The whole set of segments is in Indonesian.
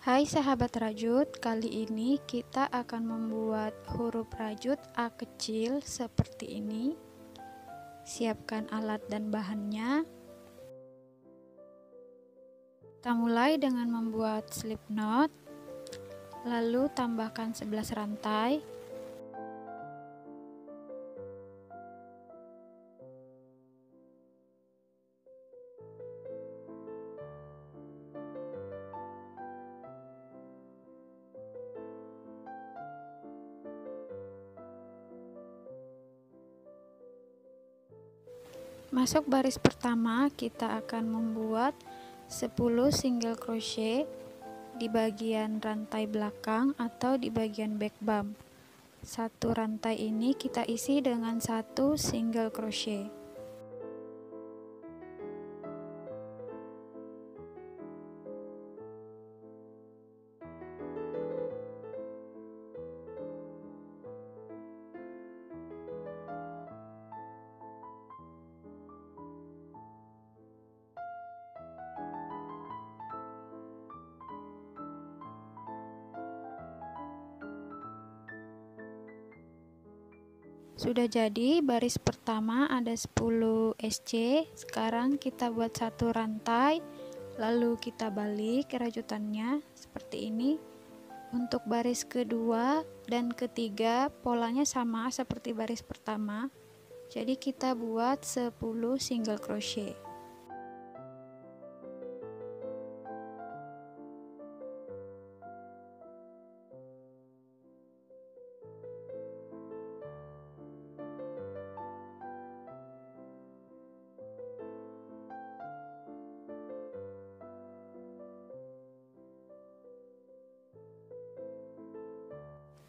Hai sahabat rajut, kali ini kita akan membuat huruf rajut A kecil seperti ini. Siapkan alat dan bahannya. Kita mulai dengan membuat slip knot, lalu tambahkan 11 rantai. Masuk baris pertama, kita akan membuat 10 single crochet di bagian rantai belakang atau di bagian back bump. Satu rantai ini kita isi dengan satu single crochet. Sudah jadi, baris pertama ada 10 SC. Sekarang kita buat satu rantai, lalu kita balik rajutannya seperti ini. Untuk baris kedua dan ketiga polanya sama seperti baris pertama. Jadi kita buat 10 single crochet.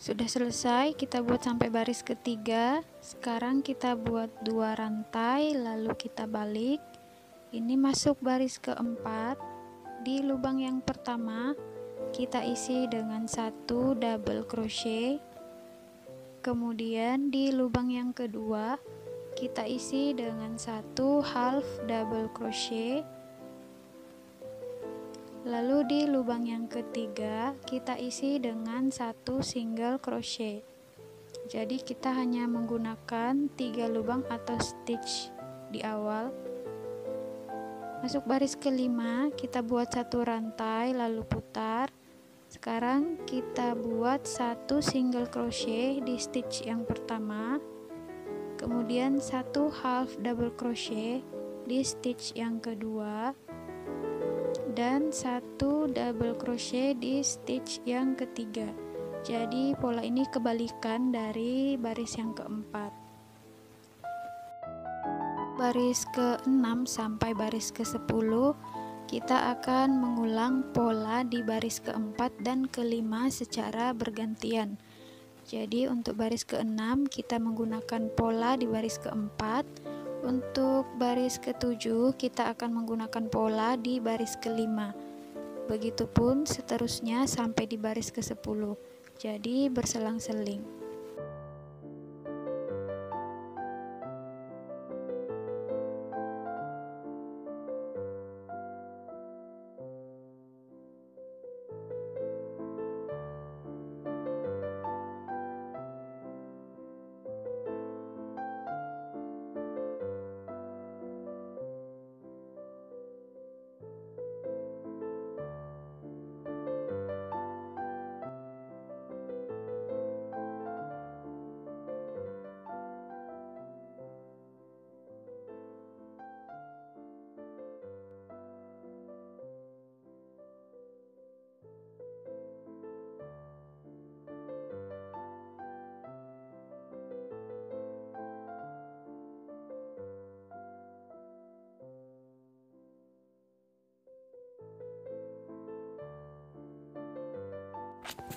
Sudah selesai, kita buat sampai baris ketiga. Sekarang kita buat 2 rantai, lalu kita balik. Ini masuk baris keempat. Di lubang yang pertama, kita isi dengan satu double crochet. Kemudian di lubang yang kedua, kita isi dengan satu half double crochet. Lalu di lubang yang ketiga kita isi dengan satu single crochet. Jadi kita hanya menggunakan 3 lubang atau stitch di awal. Masuk baris kelima, kita buat satu rantai lalu putar. Sekarang kita buat satu single crochet di stitch yang pertama, kemudian satu half double crochet di stitch yang kedua, dan satu double crochet di stitch yang ketiga. Jadi pola ini kebalikan dari baris yang keempat. Baris ke-6 sampai baris ke-10 kita akan mengulang pola di baris keempat dan kelima secara bergantian. Jadi untuk baris ke-6 kita menggunakan pola di baris keempat. Untuk baris ke-7 kita akan menggunakan pola di baris ke-5. Begitupun seterusnya sampai di baris ke-10. Jadi berselang-seling.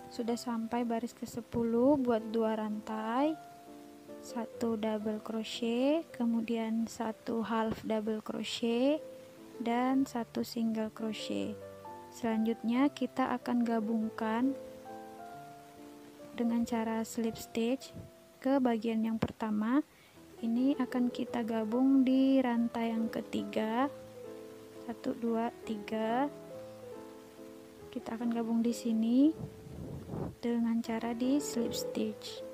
Sudah sampai baris ke-10, buat 2 rantai, satu double crochet, kemudian satu half double crochet, dan satu single crochet. Selanjutnya kita akan gabungkan dengan cara slip stitch ke bagian yang pertama. Ini akan kita gabung di rantai yang ketiga, 1 2 3. Kita akan gabung di sini dengan cara di slip stitch.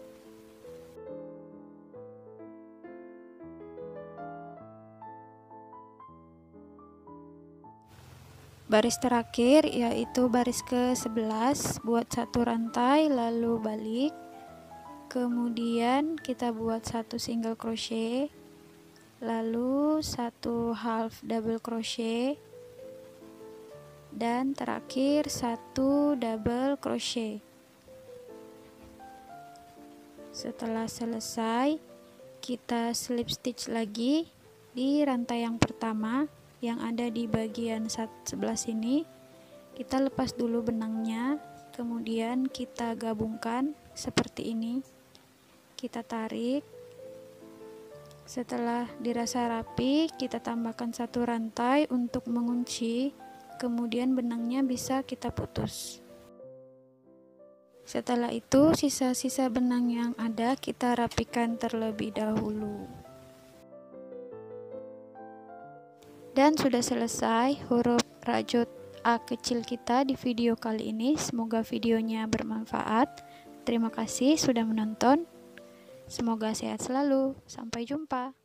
Baris terakhir yaitu baris ke-11, buat satu rantai lalu balik, kemudian kita buat satu single crochet, lalu satu half double crochet, dan terakhir satu double crochet. Setelah selesai, kita slip stitch lagi di rantai yang pertama yang ada di bagian sebelah sini. Kita lepas dulu benangnya, kemudian kita gabungkan seperti ini. Kita tarik. Setelah dirasa rapi, kita tambahkan satu rantai untuk mengunci. Kemudian benangnya bisa kita putus. Setelah itu, sisa-sisa benang yang ada kita rapikan terlebih dahulu. Dan sudah selesai huruf rajut A kecil kita di video kali ini. Semoga videonya bermanfaat. Terima kasih sudah menonton. Semoga sehat selalu. Sampai jumpa.